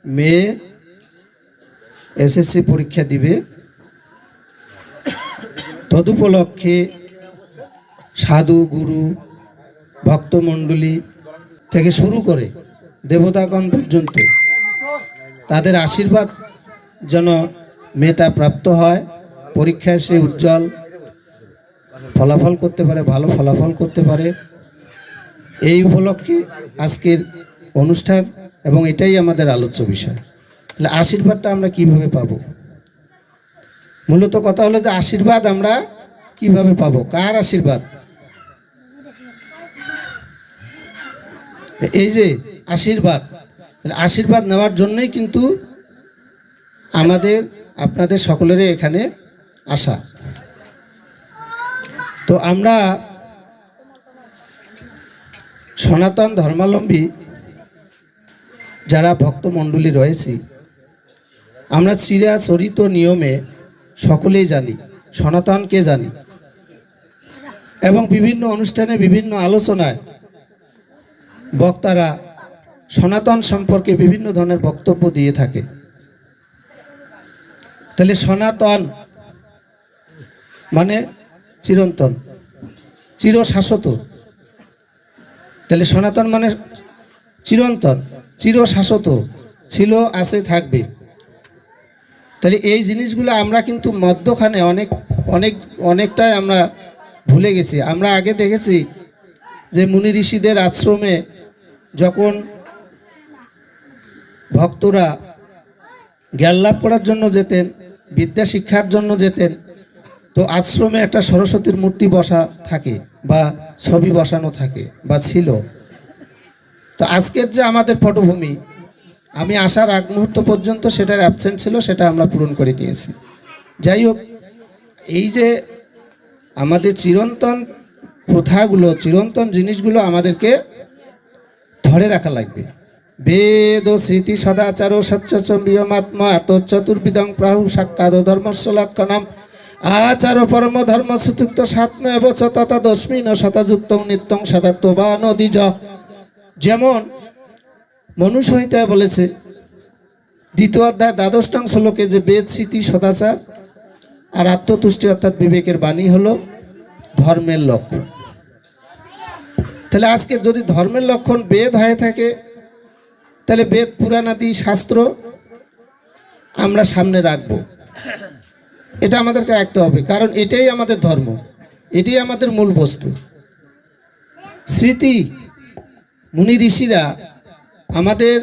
মেয়ে এসএসসি পরীক্ষা দিবে। তদুপলক্ষে সাধু গুরু ভক্তমণ্ডলী থেকে শুরু করে দেবতাগণ পর্যন্ত তাদের আশীর্বাদ যেন মেয়েটা প্রাপ্ত হয়, পরীক্ষায় সে উজ্জ্বল ফলাফল করতে পারে, ভালো ফলাফল করতে পারে, এই উপলক্ষে আজকের অনুষ্ঠান এবং এটাই আমাদের আলোচ্য বিষয়। তাহলে আশীর্বাদটা আমরা কিভাবে পাবো? মূলত কথা হলো যে আশীর্বাদ আমরা কিভাবে পাবো, কার আশীর্বাদ? এই যে আশীর্বাদ, আশীর্বাদ নেওয়ার জন্যই কিন্তু আমাদের আপনাদের সকলেরই এখানে আসা। তো আমরা সনাতন ধর্মাবলম্বী যারা ভক্তমণ্ডলী রয়েছি, আমরা চিরাচরিত নিয়মে সকলেই জানি, সনাতনকে জানি, এবং বিভিন্ন অনুষ্ঠানে বিভিন্ন আলোচনায় বক্তারা সনাতন সম্পর্কে বিভিন্ন ধরনের বক্তব্য দিয়ে থাকে। তাহলে সনাতন মানে চিরন্তন, চিরশাশ্বত। তাহলে সনাতন মানে চিরন্তন, চিরশাশ্বত, ছিল, আছে, থাকবে। তাহলে এই জিনিসগুলো আমরা কিন্তু মধ্যখানে অনেকটাই আমরা ভুলে গেছি। আমরা আগে দেখেছি যে মুনি ঋষিদের আশ্রমে যখন ভক্তরা জ্ঞান লাভ করার জন্য যেতেন, বিদ্যা শিক্ষার জন্য যেতেন, তো আশ্রমে একটা সরস্বতীর মূর্তি বসা থাকে বা ছবি বসানো থাকে বা ছিল। তো আজকের যে আমাদের পটভূমি, আমি আসার আগ মুহূর্ত পর্যন্ত সেটার অ্যাবসেন্ট ছিল, সেটা আমরা পূরণ করে নিয়েছি। যাই হোক, এই যে আমাদের চিরন্তন প্রথাগুলো, চিরন্তন জিনিসগুলো আমাদেরকে ধরে রাখা লাগবে। বেদ ও স্মৃতি সদাচার ও সচ্চম্বিয়মাত্মা এত চতুর্বিদং প্রাহু সাক্ষাৎ ধর্মস্য লক্ষণম আচার পরম ধর্ম সুতুক্ত সাত্ম এবচ তথা দস্মিন শতাযুক্ত নিত্যং সদাত্মবা নদীজ। যেমন মনু সংহিতা বলেছে দ্বিতীয় অধ্যায় ১২ নং শ্লোকে যে বেদ স্মৃতি সদাচার আর আত্মতুষ্টি অর্থাৎ বিবেকের বাণী হলো ধর্মের লক্ষণ। তাহলে আজকে যদি ধর্মের লক্ষণ বেদ হয়ে থাকে, তাহলে বেদ পুরাণ আদি শাস্ত্র আমরা সামনে রাখবো। এটা আমাদেরকে রাখতে হবে, কারণ এটাই আমাদের ধর্ম, এটাই আমাদের মূল বস্তু। স্মৃতি মুনি ঋষিরা আমাদের